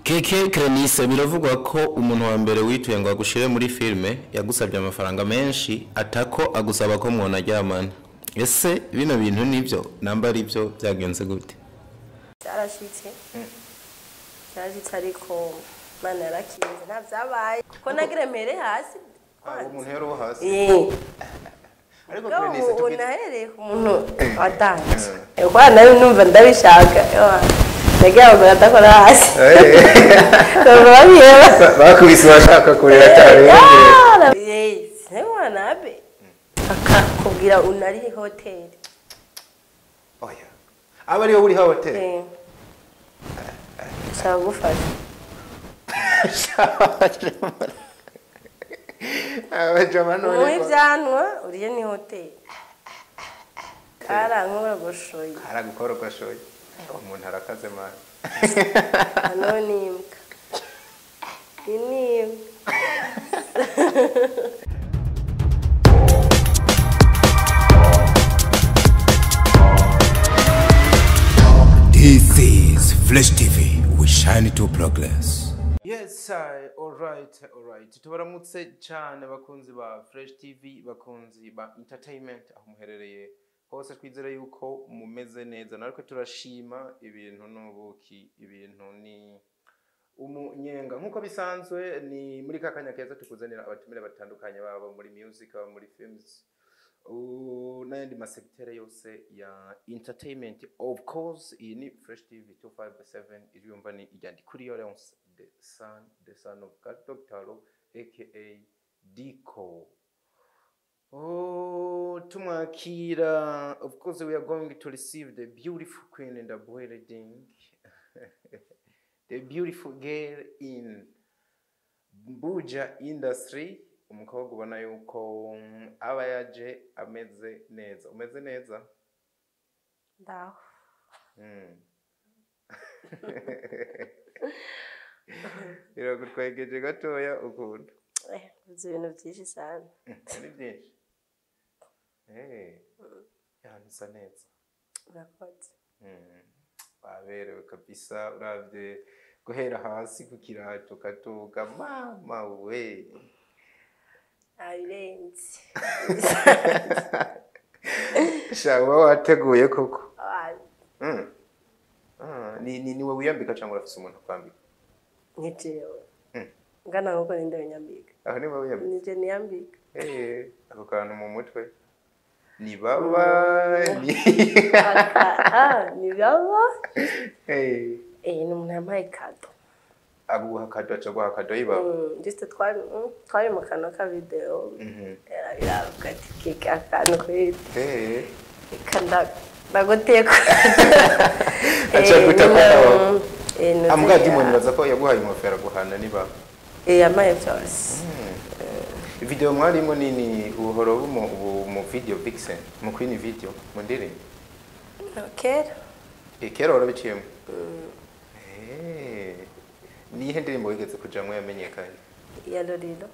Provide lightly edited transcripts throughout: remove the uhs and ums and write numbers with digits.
Keke Krenise biravugwa ko umuntu wa mbere wituye ngo agushire muri filme yagusabye amafaranga menshi atako agusaba ko mwona ryamana. Ese bino bintu nivyo namba ari byo byagenze gute? Cyarashitse. Cyarashitse ariko mana yarakinze nta byabaye. Ko nagiremere hasi. Umuntu yero hasi. Ariko Krenise tunahereye ku muntu watanze. Kwa nayo numva ndabishaka. Nagira ngo atakora hasi. Bakubise bashaka kurera cyane. Yes, hewa nabe. Kugira unari hotel. Oya. Aba ariyo uri hotel. Sagufasha. Abajamano Muri byanwa uriye ni hotel. Karankora goshoye. Karagukora goshoye. Umuntu arakaze mani. Anonimka. Inim. This is Flash TV. We shine to progress. Yes, all right. Tubaramutse cyane bakunzi ba Flash TV, bakunzi ba entertainment aho muherereye. Hose twizera yuko mumeze neza nariko turashima ibintu n'ubuki ibintu ni umunyenga nkuko bisanzwe ni muri kakanya keza tukuzanira abatumire batandukanye babo muri music baba muri films n'ayandi masektere yose ya entertainment. Of course iyi ni Fresh TV 257 iriyumva ni ijyandi kuri Yorence the son of God Dr. aka Diko. Oh, Tumakira, of course we are going to receive the beautiful queen in the wedding. The beautiful girl in Buja industry. Umukobwa ubona yuko aba yaje ameze neza. Umeze neza? Ndaho. Iragutwegeje gatoya ukuntu. Uzi ibintu byinshi cyane. Ni byinshi. Yanisa neza. Urakoze. Baberewe kabisa uravye guhera hasi ku kirato katuga mama we. Ayirenze. Shawa wateguye koko. Niwe wiyambika cyangwa urafise umuntu kwambika? Ngejewe. Ngana ngo ninde nyambika. Aho niwe wiyambika. Nije niyambika. Ako kantu mu mutwe. Ni baba ni ni baba ni umuntu yambaye kado aguha kado acaguha kado yibaba just twari mu kanwa ka video biraruka kike akantu kwiti kanda bagoteko acha gutakora amuga dimoni baza ko yaguhaye umufera guhana ni baba yamaye byose video mwarimo nini uhoro mu video vixen mu queen video mu ndiri kera kera urabiciyemo ni ihe ndirimbo wigeze kujamwe yamenyekanye ya Lorilo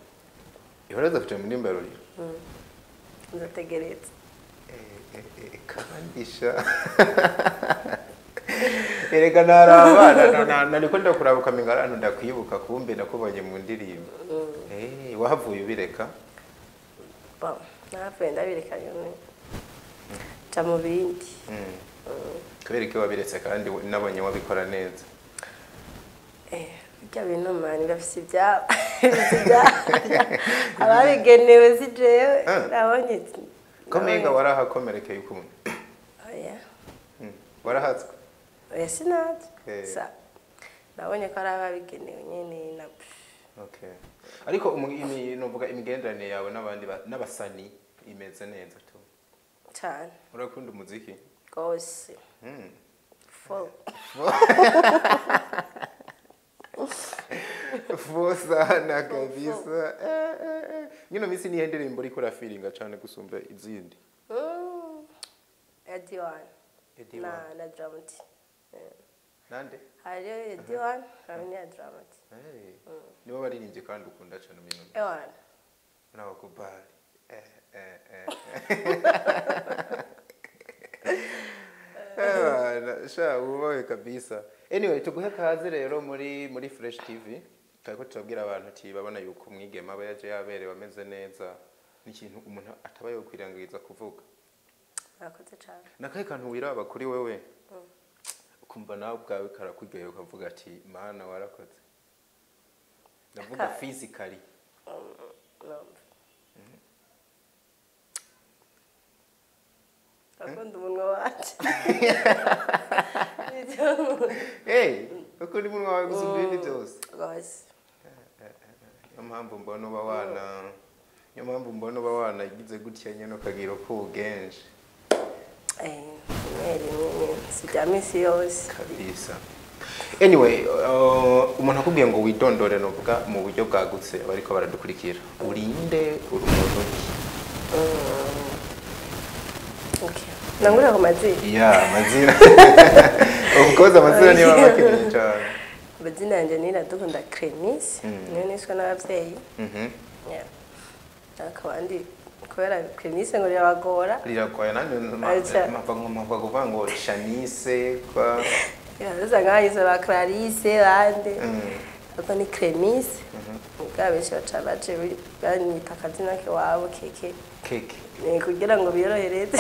ihoreza kuja mu ndimba Lorilo ndategeretse kandisha erega narabana nariko ndakurabuka mingarano ndakwibuka kumbe nakubonye mu ndirimbo wahavuye ubireka ba navuye ndabireka yone ca mu bindi kubera ko wabiretse kandi nabonye wabikora neza bya bintu mani bafise ibya ababigenewe si jewe nabonye komenga warahakomerekeye ukuntu oya warahatswe oya sinatse sa nabonye ko ari ababigenewe nyene na okay ariko nuvuga imigenderanire yawe n'abandi n'abasani imeze neza tu cyane urakunda umuziki gose sana kabisa ngino misi ni ndirimbo uri kora feelinga cyane gusumba izindi Ediwan na dramati nande hari Ediwan hari na dramati nibo baririmbye kandi ukunda cyane ibintu ewan nawe kubali sha ubawe kabisa anyway tuguhe kaze rero muri Fresh TV twako tubwira abantu ati babona yuko umwigema aba yaje yaberewe ameze neza n'ikintu umuntu ataba yo kwirangiriza kuvuga Murakoze cyane nakaye kantu wiraba kuri wewe ukumva nawe ubwawe karakugeye ukavuga ati mana warakoze ndavuga physically akunda umunwa wacu ukuri umunwa wawe gusumba ibindi byose rwose niyo mpamvu mbona uba wanagize gutya nyine ukagira uko ugenje si bya minsi yose kabisa anyway umuntu akubwiye ngo widondore novuga mu buryo bwagutse abariko baradukurikira urinde uri umuntu okay nangura ko mazina mazina of course amazina niyo abakeneye cyane amazina yanjye Iradukunda Clemis niyo niswe n'ababyeyi akabandi kubera Clemis ngo riragora nanjye mpava kuvuga ngo Shanice kwa usanga yise ba Clarisse bande ariko ni Clemis ubwa benshi baca baje banyita akazina k'iwabo keke kugira ngo biyorohereze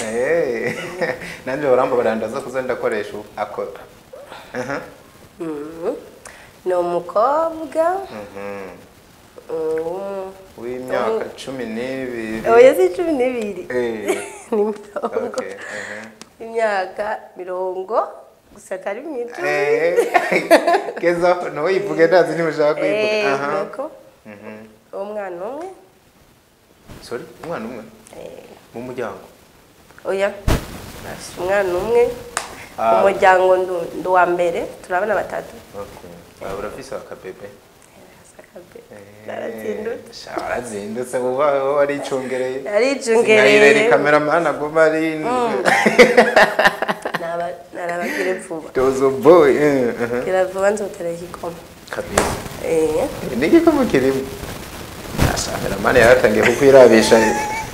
nanjye barambo barandaza kuza ndakoresha akora ni umukobwa w'imyaka 12 oya si 12 ni mukobwa imyaka 20 gusa kari mwito keza no yivuge ndazi nimushaka kwivuga umwana umwe sorry umwana umwe mu muryango oya umwana umwe umuryango nduwa mbere turabana batatu urafise akabebe narazindutse uba waricungereye cameraman aguma ari narabagire vuba tozo boy kira vuba nzotera igikoma kabisa n'igikoma kirimo cameraman yaratangiye kukwirabisha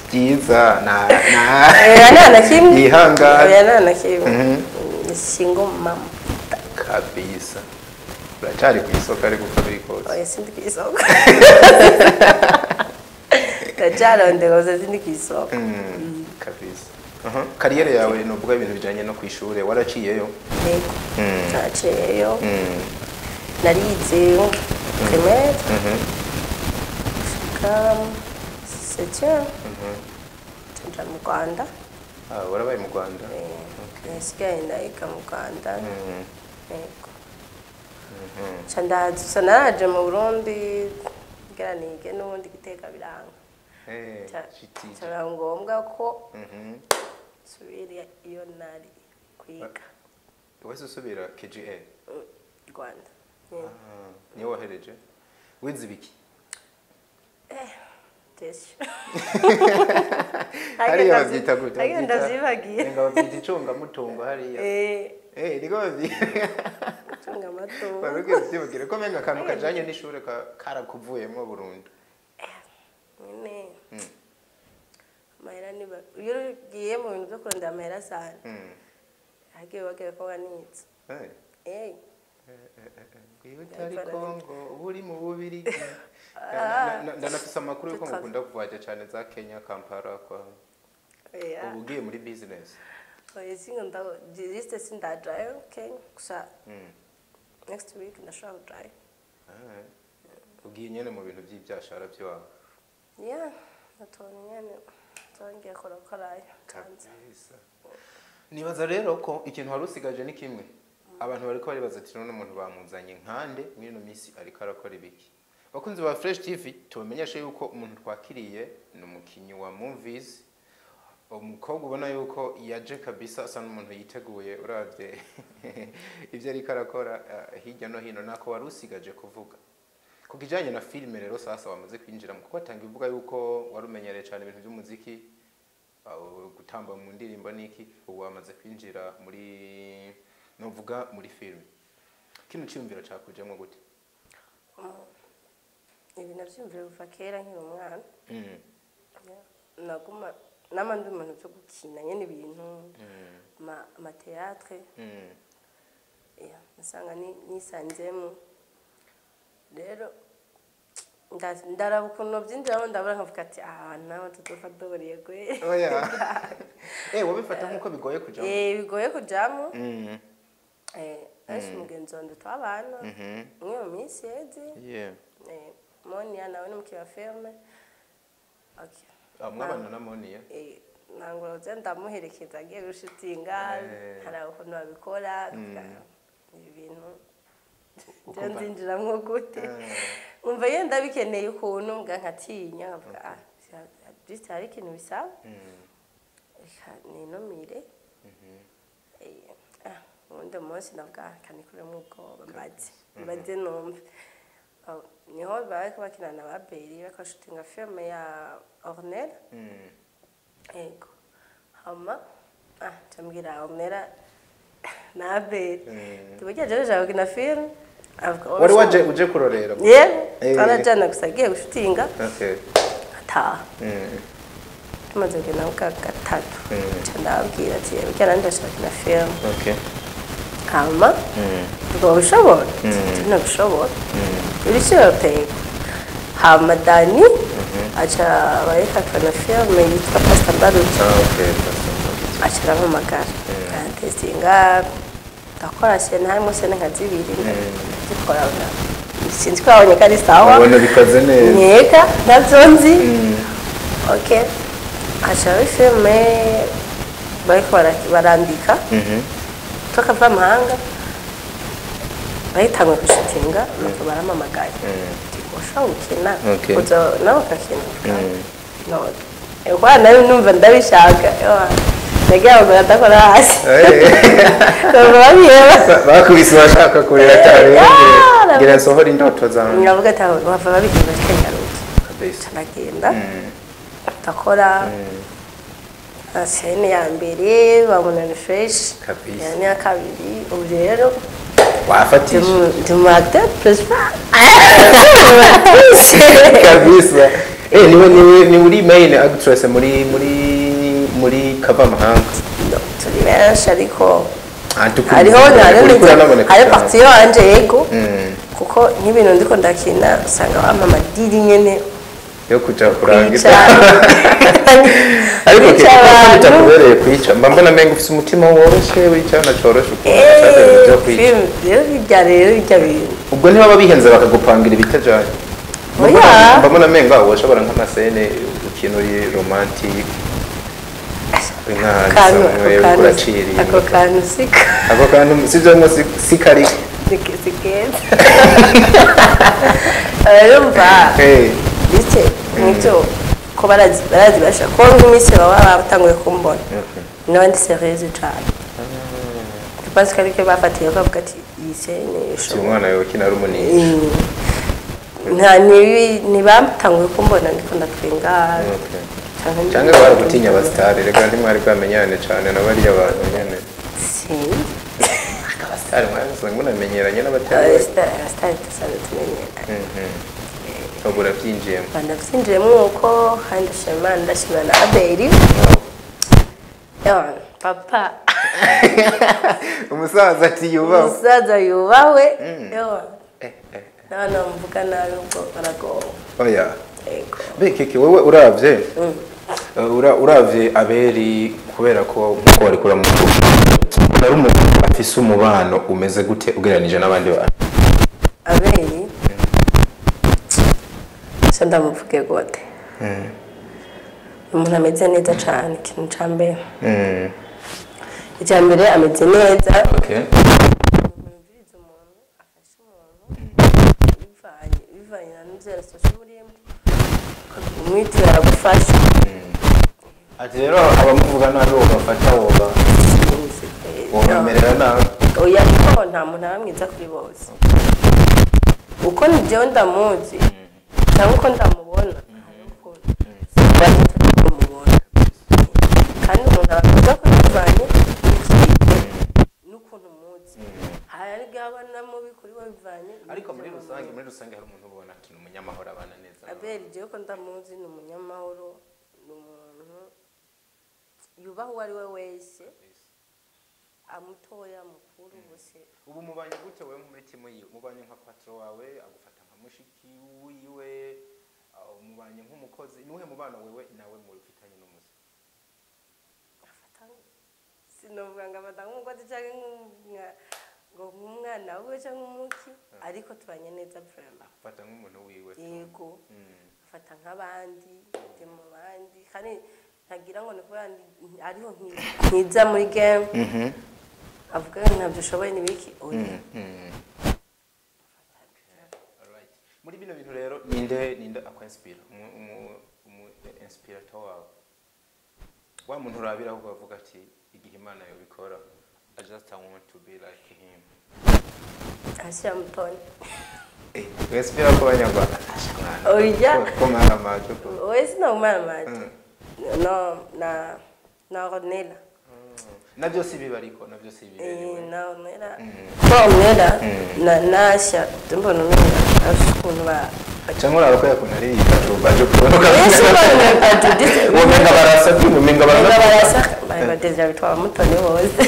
byiza nana kimwe ihangana nana kimwe singo mama kabisa uracari ku isoko ari gukora ikose oya sindi ku isoko ndacarondera sindi ku isoko kabisa kariyere yawe novuga ibintu bijanye no kwishure waraciyeyo yego naciyeyo narize primaire septième nja mu Rwanda warabaye mu Rwanda nasigaye ndayiga mu Rwanda yego Chandaza naraje mu Burundi nige n'ubundi giteka biranga cyara ngombwa ko subira iyo nari kwiga wese usubira KGA Rwanda niyo wahereje wize biki tesho hariya babyita gute agenda zibagiye ngo babyita icunga mutungo hariya niko icunga matungo barugiye byibagire ko menga kantu kajanye n'ishure karakuvuyemo burundu nene mahera niba iyo ugiye mu bintu byo kurondera amahera sana hagiye bagera ko wanitse utari Kongo uri mu bubiri ndanafise amakuru yuko mukunda kuvaje cyane za Kenya Kampala kwa ubugiye muri business singo ndagiste sindajayo Kenya gusa next week ndashaka drive ugiye nyene mu bintu by'ibyashara byawe natone nyene tongiye korayo kabisa nibaza rero ko ikintu harusigaje ni kimwe abantu bariko baribaza ati none umuntu bamuzanye nkande mwino misi ariko arakora ibiki bakunzi ba Fresh TV tubamenyeshe yuko umuntu twakiriye ni umukinyi wa movies umukobwa ubona yuko yaje kabisa asa n'umuntu yiteguye uravye ivyo ariko arakora hirya no hino nako warusigaje kuvuga kukijanye na filime rero sasa wamaze kwinjira mu kuko atanga ivuga yuko warumenyereye cyane ibintu by'umuziki gutamba mu ndirimbo niki ubu wamaze kwinjira muri novuga muri film kino cyumviro cyakujemo gute ibi navyumvira kuva kera nkiri umwana naguma namandi umuntu byo gukina nyene ibintu ama théâtre nasanga nisanzemo rero ndaraba ukuntu byinjiramo ndabona nkavuga ati nawe tudufa doriye gwe oya wabifata nk'uko bigoye kujamo bigoye kujamo ashi mugenzi wanjye twabana umwe mu minsi yeze Monia nawe n'umukiba ferme mwabana na Monia nanguro ndamuherekeza agiye gushutinga hari ukuntu babikora ibintu nzinjiramwo gute umva yenda bikeneye ukuntu nkatinya nkavuga just hari ikintu bisaba ninomire ubundi munsi navuga kanikuremo ubwoba mbaze numve niho bariko bakina na baberi bakashutinga filme ya Ornella ego hama tambwira Ornella na baberi tubujya jeje bakina filme wari waje uje kurorera arajana gusa agiye gushutinga ataha tumaze kugenda mu gatatu ndababwira ati bijyana ndashaka kina filme hama ubishobora ntabishobora ibiciro hama Dani aca bayikakana filme yitwa Pasta Baruti aca arampamagara testinga ndakora sena harimo sena nka zibiri ndikora sinzi ko abonye kari sawa ubona bikoze neza nyeka navyo nzi okay aca filme bayikora barandika tukava mahanga bahitanywe gushutinga nuko baramamagaye ushobora gukina kuza nawe ukakina none nawe numva ndabishaka nagira ngo baradakora hasi bakubise bashaka kurera cyane ngira nsohora indoto zanjye nyavuga ati bava babigenda kenyaruka nagenda ndakora sene ya mbere babona ni fresh yani ya kabiri ubu rero wafatije ndumate prespa kabisa ni muri main actress muri kava mahanga turi benshi ariko hariho hari parti yo anje yego kuko nk'ibintu ndiko ndakina usanga bamamadiri nyene yo kuja kurangiza ariko kitakubereye kwica mbona menga ufite umutima woroshe wicana coroshe byo kwica rero bijya bintu ubwo niba babihenze bakagupangira ibitajanye mbona menga woshobora nk'amasene ikintu romantic ako kantu sivyo sikari sikeza urumva bise nk'ibyo ko barazi bashaka ko nk'iminsi baba batanguye kumbona n'abandi serieuse cyane parce que ariko bafatiye ko bavuga ati iyi sene si umwana yokina ari umunini ntibatanguye kumbona ndiko ndatwenga cyangwa bari gutinya abasitari reka ntimwari bwamenyane cyane n'abariya bantu nyene abasitari mwari munamenyeranye n'abatari abasitari tusanzwe tumenyeranye ubu urabyinjiyemo ndabyinjiyemo uko kandi ndashima na Abeli papa umusaza ati yubahwe none mvuga nabi ubwo baragowe oya bekeke wowe uravye Abeli kubera ko nkuko wari kura mu ari umuntu afise umubano umeze gute ugereranije n'abandi bantu Abeli ndamuvuge gute umuntu ameze neza cyane ikintu cya mbere icya mbere ameze neza bivanye na nzira sosho murimo umwiti aragufasha ati rero abamuvuga nabi bafata wobamerera nabi oya kuko nta muntu aramwiza kuri bose uko nibyo ndamuzi cyangwa uko ndamubona kandi umuntu aravuga ko bivanye n'ukuntu muzi hari abana mubi kuri we bivanye ariko muri rusange hari umuntu ubona ati ni umunyamahoro abana neza Abeli jewe ko ndamuzi ni umunyamahoro ni umuntu yubaha uwo ari we wese amutoya mukuru bose ubu mubanye gute wewe muri timu yiwe mubanye nka patro wawe agufata nka mushiki wiwe mubanye nk'umukozi nuhe mubano wewe nawe mufitanye n'umuzi sinovuga ngo abata nk'umukozi cyangwa ngo nk'umwana we cyangwa umuki ariko tubanye neza vraiment afata nk'umuntu wiwe yego afata nk'abandi ndi mu bandi kandi ntagira ngo nikuba ariho nkiza muri game avuga ntabyo ushoboye nibiki oya alright muri bino bintu rero ninde akwenspira umu inspirator wawe wa muntu urabira aho bavuga ati igihe Imana yo bikora I just want to be like him Asya Mutoni Wespira ko banyarwanda oya ko mara macho oya sina umara macho no na Ronela navyo si bibariko navyo si birerewe na Ronela na Nasha mbona none ashukunu ba cyangwa arako yakunari baje kubona Yesu bana adudise umenga barasa badeja bitwa Mutoni hose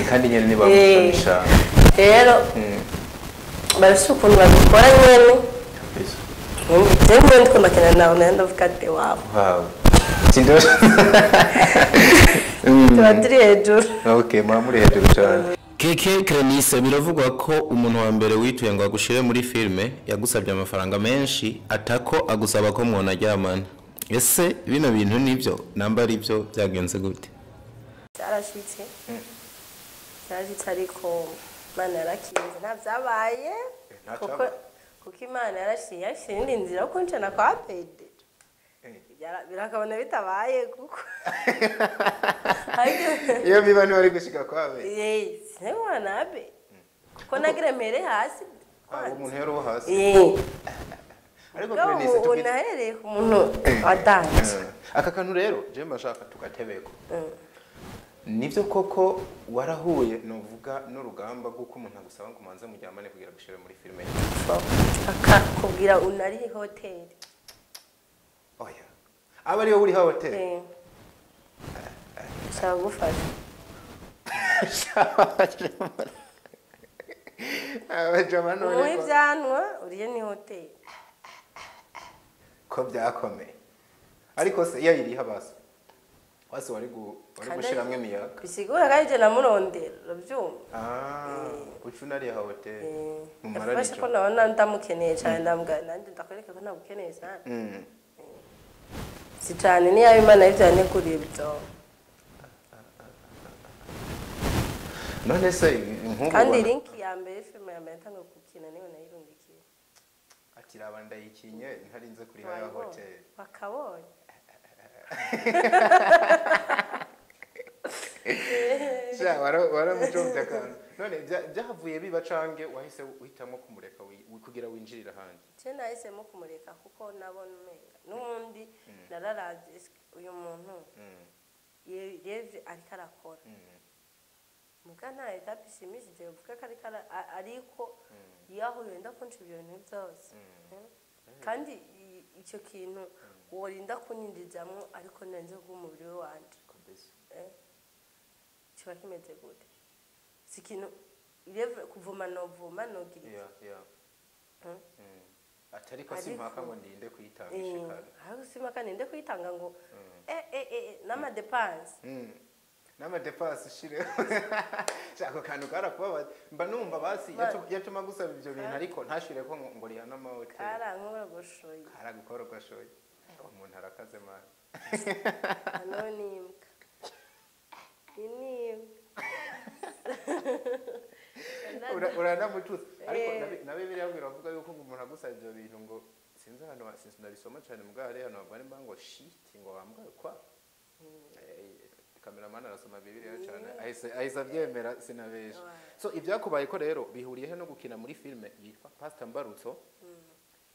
kandi nyene ni bamutonisha rero barashukunu babikora nyene Ndemwe ndiko makina nawe nenda vukate wabo wow Tindo Tubatiri hejuru Okay muri hejuru cyane Keke Krenise biravugwa ko umuntu wa mbere wituye ngo agushire muri filme yagusabye amafaranga menshi atako agusaba ko mwona ajyamana ese bino bintu nivyo namba ari byo byagenze gute Cyarashitse ariko Mana yarakinze navyabaye kuko Imana yarashiye indi nzira ko ncana kwa pede birakabona bitabaye kuko iyo biba ni bari gushika kwawe yes newa nabe kuko nagiremere hasi umuntu yero hasi ariko Krenise unahereye ku muntu adanje aka kantu rero je mbashaka tugatebeko nivyo koko warahuye novuga n'urugamba guko umuntu agusaba ngo manze mujyamane kugira gushira muri filme kugira unari hotel oya aba ariyo uri hotel sagufasha abajamano muri byanwa uriye ni hotel ko byakomeye ariko se iyo iri habasa wase wari gushiramwe miyaga bisigura kaje na murondera urabyumva ucuna ari hotel mu marari cyo ko nabona ndamukeneye cyane ndambwa nandi ndakwereka ko nabukeneye cyane si cyane ni yayo Imana yivyane kuri ibyo none se inkubu kandi link ya mbere filme ya mbere tango kukina niyo nayirungikiye ati rabanda yikinye ntarinze kuri haya hotel bakabonye ja wara mujomvya kan none byahavuye biba cange wahise uhitamo kumureka kugira winjirira handi je nahisemo kumureka kuko nabona umenga n'undi nararaje uyu muntu yeve ariko arakora muga nta etape ishimishije uvuga ko ariko yaho yenda kunca ibyo bintu byose kandi icyo kintu worinda kunyinjizamo ariko nanze bw'umubiri we wanje kiba kimeze gute si ikintu kuvuma novuma nogira atari ko simpaka ngo ndinde kwitanga ishikana ariko simpaka ndinde kwitanga ngo n'amadepanse n'amadepanse shire cyako kantu karakuba mba numva basi yatuma gusaba ibyo bintu ariko ntashire ko ngo riha n'amahotel karankora gushoye karagukora gashoye umuntu arakaze man anonimka uranamutuza ariko na Bibiliya biravuga yuko umuntu agusaba ibyo bintu ngo sinzi hano sinzi ndabisoma cyane mugare hano bavana imbango shit ngo wambwa kwa cameraman arasoma Bibiliya cyane ahise abyemera sinabesha so ibyakubaye ko rero bihuriye he no gukina muri filme yitwa Pastor Mbarutso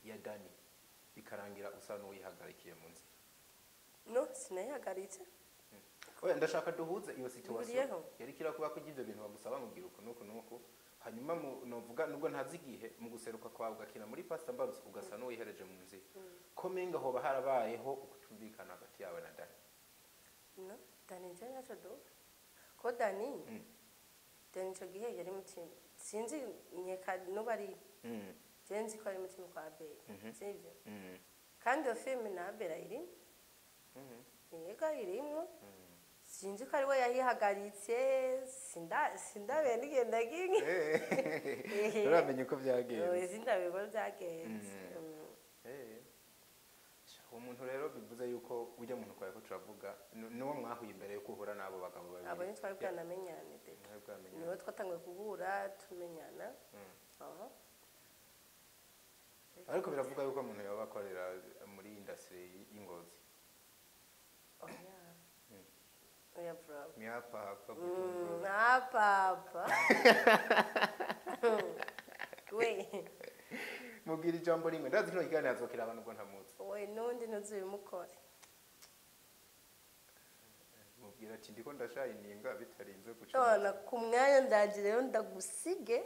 ya Dani bikarangira usa n'uyihagarikiye mu nzira no sinayihagaritse oya ndashaka duhuze iyo situation yari kira kuba ko ibyo bintu bagusaba ngubwira uko nuko hanyuma novuga nubwo ntazigihe mu guseruka kwa ugakina muri Pastor Mbarutso ugasa n'uyihereje mu nzira komenga hoba harabayeho ukutumvikana hagati yawe na Dani no Dani je nacho do ko Dani then ico gihe yari mutima sinzi nyeka nuba ari jenzi ko ari mutima kwa Bella sivyo kandi iyo filme na Bella iri yega irimwo sinzi ko ari we yahihagaritse sindabe nigenda gingi uramenye ko byagenze sindabe ko byagenze umuntu rero bivuze yuko ujya muntu kwaye ko turavuga nuwo mwahuye imbere yo kuhura nabo bagabo babiri abo ni twari bwanamenyane niwe twatanguye guhura tumenyana ariko biravuga yuko umuntu yaba akorera muri industry y'ingozi oya bro miapa we mubwira ijambo rimwe ndazi kino kiganiro azokira abantu ubwo ntamutse we nundi ntuzubimukore mubwira ati ndiko ndashayininga bitarinze guca none ku mwanya ndaje rero ndagusige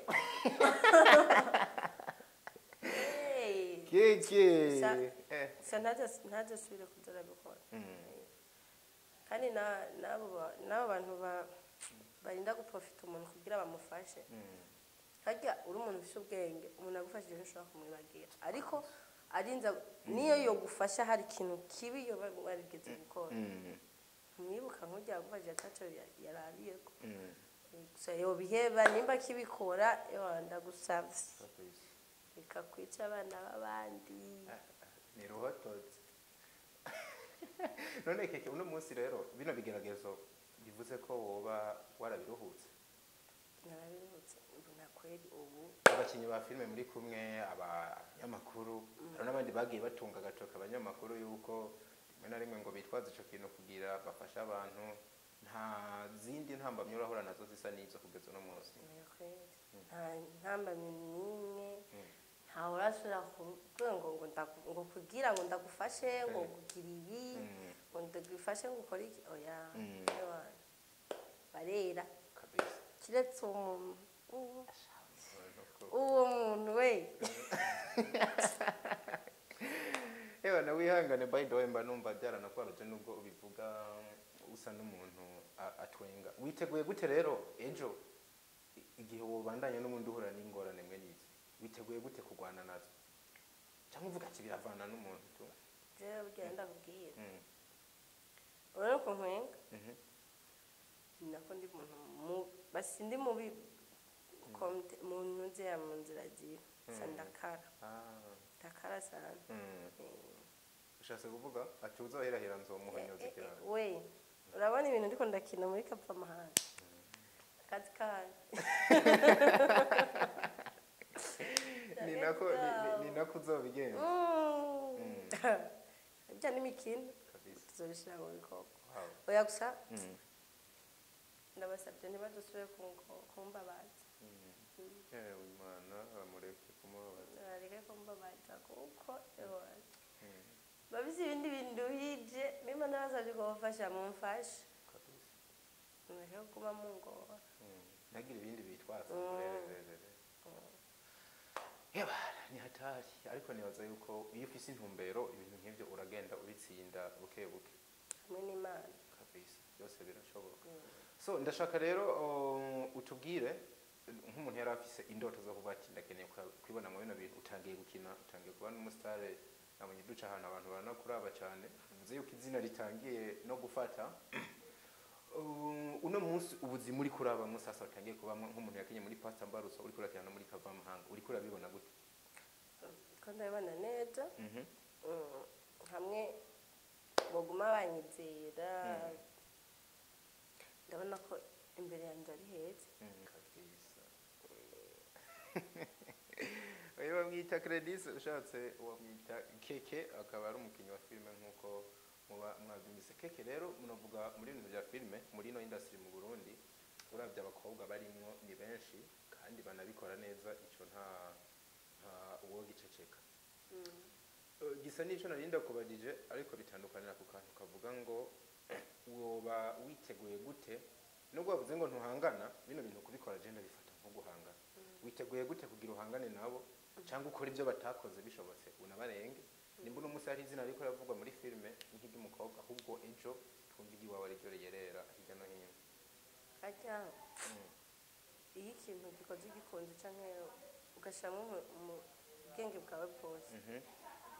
keke ntaje subire kuzora bikora kandi nabo bantu barinda guprofita umuntu kugira bamufashe harya uri umuntu ufite ubwenge umuntu agufashije ntushobora kumwibagira ariko arinza niyo yo gufasha hari ikintu kibi yo barigeze gukora mwibuka nk'ujya gufashije ataco yarabiyeko gusa yo biheba nimba kibikora ndagusavye bikakwica abana b'abandi ni ruhototse none keke uno munsi rero bino bigeragezo bivuze ko woba warabiruhutse narabiruhutse mbona kweli ubu abakinyi ba filme muri kumwe abanyamakuru hari n'abandi bagiye batunga agatoka abanyamakuru yuko rimwe na rimwe ngo bitwaze ico kintu kugira bafashe abantu nta zindi ntambamye urahura nazo zisa n'izo kugeza uno munsi nta ntambamye n'imwe nta urasubira kuvuga ngo kugira ngo ndagufashe ngo kugira ibi ngo ndagufashe ngo ukore iki oya barera kiretse uwo muntu we ewa na wihangane by the way mba numva byaranakwabaje nubwo ubivuga usa n'umuntu atwenga witeguye gute rero ejo igihe wobandanye n'umuntu uhura n'ingorane mwe nizi witeguye gute kurwana nazo cyangwa uvuga ati biravana n'umuntu tu je ugenda kubwira urero ko nkwenga nako ndi umuntu basindi mubi muntu nze ya munzira agira sandakara takara sana ushatse kuvuga ati uzohirahira nzomuhonyoza ikiraro we urabona ibintu ndiko ndakina muri kapfa mahanga akazi kaje ni nako uzobigenza ibya n'imikino tuzobishira mu bikoko oya gusa ndabasabye ntibadusubire kumbabaza Imana bamureke kumubabaza areke kumbabaza kuko babizi ibindi bintu hije nimba ndabasabye ko bafasha mumfashe mureke kuba mungora nagira ibindi bitwaza yaba ni hatari ariko nibaza yuko iyo ufise intumbero ibintu nk'ibyo uragenda ubitsinda buke buke hamwe n'Imana kabisa byose birashoboka so ndashaka rero utubwire nk'umuntu yari afise indoto zo kuvuga ati ndakeneye kwibona mu bino bintu utangiye gukina utangiye kuba n'umusitare nabonye duca ahantu abantu banakuraba cyane bivuze yuko izina ritangiye no gufata uno munsi ubuzima uri kuraba musasa utangiye kuba nk'umuntu yakenye muri Pastor Mbaruso uri kurakina muri Kavamahanga uri kurabibona gute ko ndabibona neza hamwe boguma banyizera ndabona ko imbere yanjye ari heza oya bamwita Credis ushatse wamwita Keke akaba ari umukinnyi wa filime nk'uko muba mwabyumvise Keke rero munavuga muri ibintu bya filime muri no industry mu Burundi uravye abakobwa barimwo ni benshi kandi banabikora neza ico nta uwo giceceka gisa n'ico narinda kubadije ariko bitandukanira ku kantu kavuga ngo woba witeguye gute nubwo bavuze ngo ntuhangana bino bintu kubikora agenda bifata nko guhangana witeguye gute kugira uhangane nabo cyangwa ukora ibyo batakoze bishobotse unabarenge nimba uno munsi hari izina ariko ravugwa muri filime nk'iry'umukobwa ahubwo ejo twumva igiwawe ari ryo yerera hirya no hino ajya iyo ikintu gikoze gikunze canke ugashyiramo mu bwenge bwawe bwose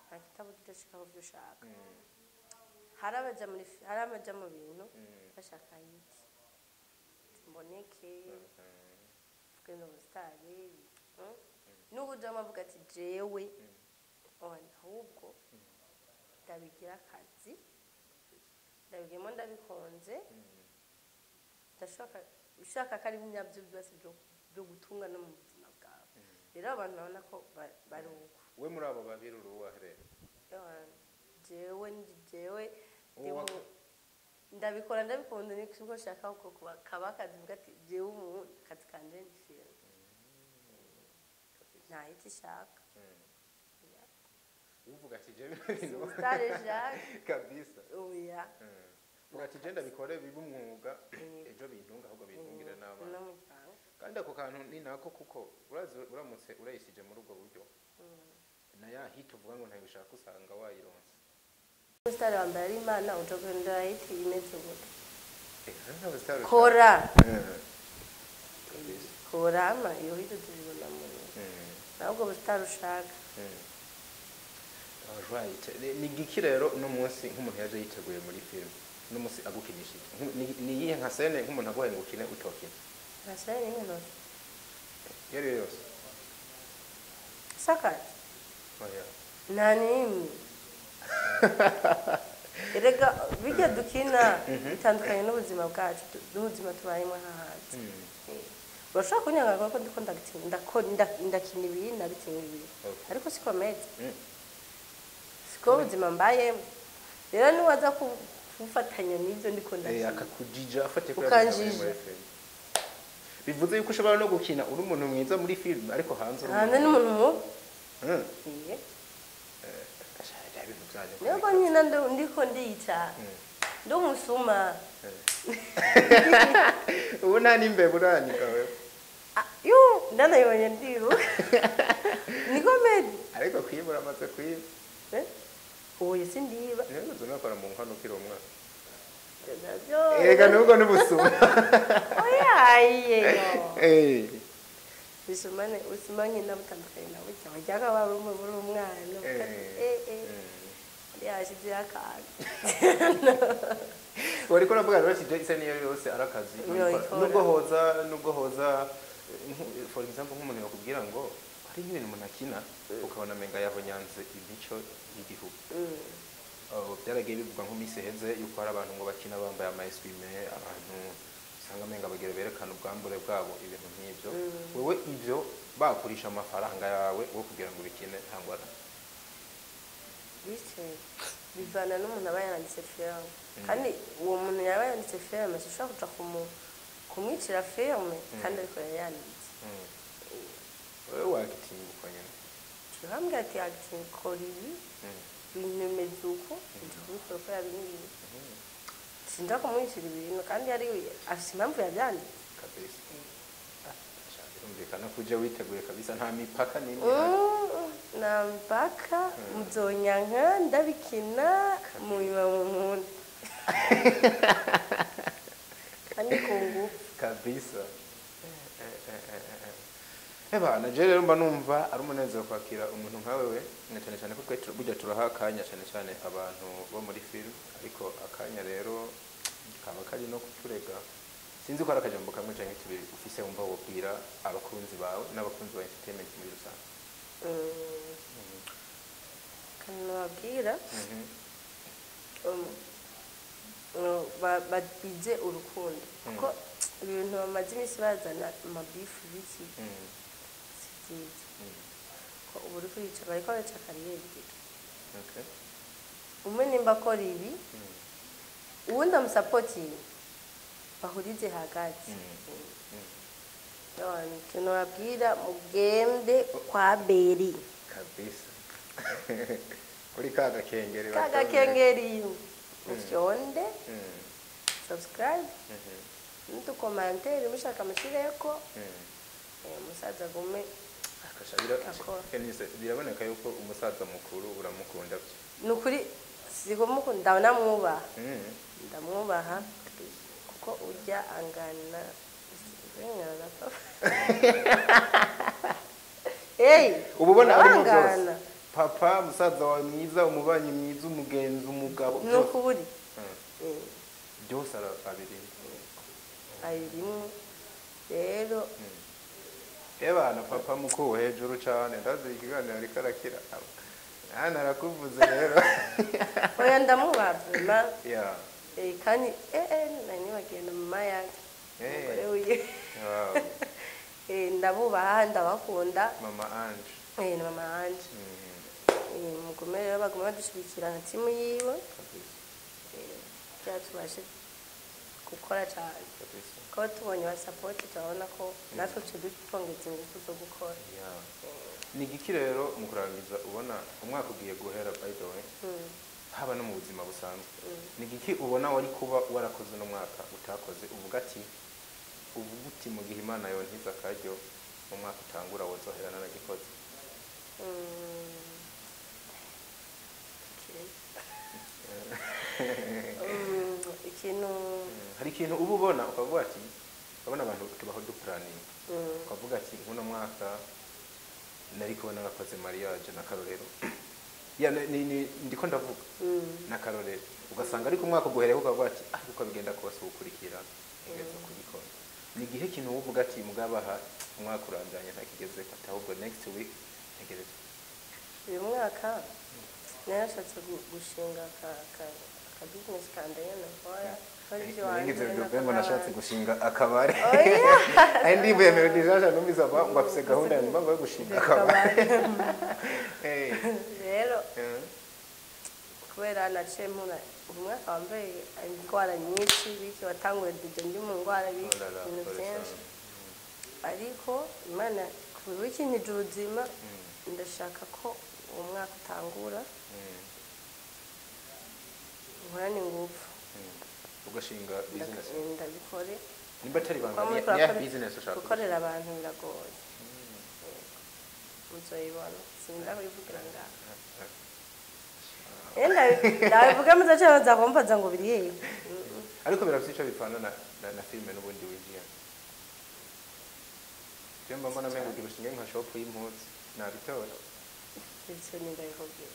nta kitabuza udashikaho ibyo ushaka hari abaja mu bintu bashaka iki mboneke vuge no musitari n'ubu ujamo avuga ati jewe ahubwo ndabigira akazi ndabigiyemo ndabikunze ushaka ko ari nyabyo byose byo gutunga no mu buzima bwawe rero abantu babona ko bari uko we muri abo babiri uruwahe rero jewe ndabikora ndabikunze niko nshaka ko kaba akazi vuga ati jewe umuntu akazi kanje ni filime nta icyo ishaka uvuga ati jewe ibintu stare Jacques kabisa oya uvuga ati je ndabikore biba umwuga ejo bintunga ahubwo bintungire n'abana kandi ako kantu ni nako kuko uramutse urayisije muri ubwo buryo na ya hit uvuga ngo ntayo ushaka usanga wayironse stare wambaye ari imana utogenda hit imeze gute kora ama iyo hit tuzibona muri ntabwo stare ushaka right ni giki rero no munsi nk'umuntu yaje yiteguye muri film no munsi agukinishije ni yihe nka scene nk'umuntu aguhengukine utokina nka scene nyine yari yose sakati oya nani erega bijya dukina bitandukanye n'ubuzima bwacu n'ubuzima tubayemo hanze urashaka kunyanga ko ndakina ibiri ndabikina ibiri ariko si komedi siko ubuzima mbaye rero niwaza kufatanya n'ibyo ndiko ndakina akakujija afate ko ukanjije bivuze yuko ushobora no gukina uri umuntu mwiza muri film ariko hanze n'umuntu mubi Niko nyina ndiko ndica ndo musuma ubona nimbe burani kawe yo ndana yonye ndiru ni comedy ariko kwibura amaze kwiba oye sindiba nego tunakora mu nkano kiro umwana ega nubwo n'ubusuma oyaye usumanye nabutandukanye nawe cyangwa cyangwa bari umwana yashyize akazi wari ko navuga rero kije isa niyo yose arakazi nubwo hoza for example nk'umuntu yakubwira ngo hari ibintu umuntu akina ukabona menga yahonyanze imico y'igihugu byaragiye bivuga nko miseheze yuko hari abantu ngo bakina bambaye amayeswime abantu usanga menga bagere berekana ubwambure bwabo ibintu nk'ibyo wewe ibyo bakurisha amafaranga yawe wo kugira ngo bikine ntangwana bivana n'umuntu aba yanditse filime kandi uwo muntu yaba yanditse filime ushobora kuja kumwicira filime kandi ariko yayanditse wewe wagitinga uko nyine turambwira ati acting kora ibi ibintu bimeze uko kubikora uko yabingiye sinda kumwicira ibintu kandi ari afite impamvu yabyanditse kabisa umvikana kuja witeguye kabisa nta mipaka n'imwe nta mipaka muzonyanka ndabikina mubiba mu muntu kandi kungu kabisa na je rero mba numva ari umunezero kwakira umuntu nka wewe cyane cyane ko burya turaha akanya cyane cyane abantu bo muri film ariko akanya rero kaba kari no kuturega sinzi ko ari akajambo kamwe cyangwa kibiri ufise wumva wobwira abakunzi bawe n'abakunzi ba entertainment muri rusange kanababwira babize urukundo kuko ibintu bamaze iminsi bazana amabifu biki si byiza ko ubu uri kwica bariko baca kariyeri umwe nimba akora ibi uwundi amusapotinga bahurize hagati ikintu babwira mugende kwa beri kabisa kuri kagakengeri mufyonde subscribe n'utukomantere mushaka mushireko umusaza gume biraboneka yuko umusaza mukuru uramukunda byo nukuri sikumukunda ndamwubaha kuko ujya angana ubu ubona ari mu byose papa musaza wawe mwiza umubanyi mwiza umugenzi umugabo n'ukuri byose abirimo rero ebana papa mukuru hejuru cyane ndazi ikiganiro ariko arakira hano arakuvuze rero oya ndamubavuma yeah kandi nani bagenda mu mayanga umugore wiwe ndabubaha ndabakunda mama Ange na mama Ange mugome rero baguma badushigikira nka timu yiwe byatubashe gukora cyane ko tubonye ba support turabona ko natwe tudutongeza ingufu zo gukora ni igiki rero mu kurangiza ubona umwaka ugiye guhera by the way haba no mu buzima busanzwe ni igiki ubona wari kuba warakoze no mwaka utakoze uvuga ati mu gihe Imana yawe ntiza akaryo mu mwaka utangura wozoherana na gikoze ikintu hari ikintu uba ubona ukavuga ati urabona abantu tubaho duplanning ukavuga ati nkuno mwaka nari kubona narakoze mariage na karorero ndiko ndavuga na karorero ugasanga ariko umwaka uguhereye ukavuga ati uko bigenda kose ukurikira ingeze kubikora ni gihe kintu uvuga ati mugabaha umwaka urandanye ntakigeze ati ahubwo next week ntegereza uyu mwaka narashatse gushinga ka business kandanya na voya ngize ngo nashatse gushinga akabare ari ndibuye melody jaja numbiza ngo afise gahunda ya nyuma yo gushinga akabare rero kubera naciye mpura umwaka wambaye indwara nyinshi biki watanguye DJ ndi mu ndwara biki ibintu byinshi ariko Imana kuba ikintu cy'ubuzima ndashaka ko uwo mwaka utangura nkurane ingufu ugashinga business ndabikore nimba atari banga ya business ushaka gukorera abantu biragoye muzoyibona sinda kubivugira ngaho ndabivuga muza cyane zakomfaza ngo biri hehe ariko birafite bipfana na filme n'ubundi wigiye Jemba mbona mengo gibushinge nka shop y'impunzi nabitora icyo ni ndabikubwira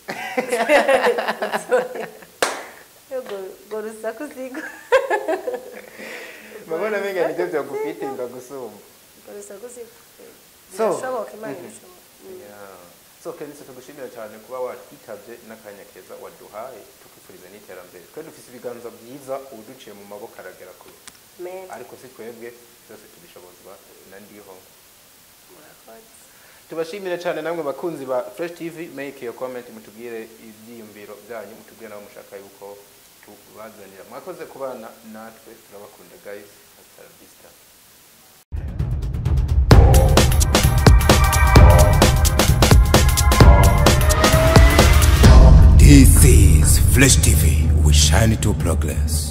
go rusaku zigo babona menga nibyo byagufitinga gusumba go rusaku zigo so shoboka Imana ishobora so kenise tugushimira cyane kuba watwitabye n'akanya keza waduhaye tukifuriza n'iterambere twe dufise ibiganza byiza uduciye mu maboko aragera kure ariko si twebwe byose tubishobozwa na ndiho tubashimire cyane namwe bakunzi ba Fresh TV make your comment mutubwire ibyiyumviro byanyu mutubwire nawe mushaka yuko tubazanira mwakoze kubana natwe turabakunda guys hasta la vista. This is Fresh TV. We shine to progress.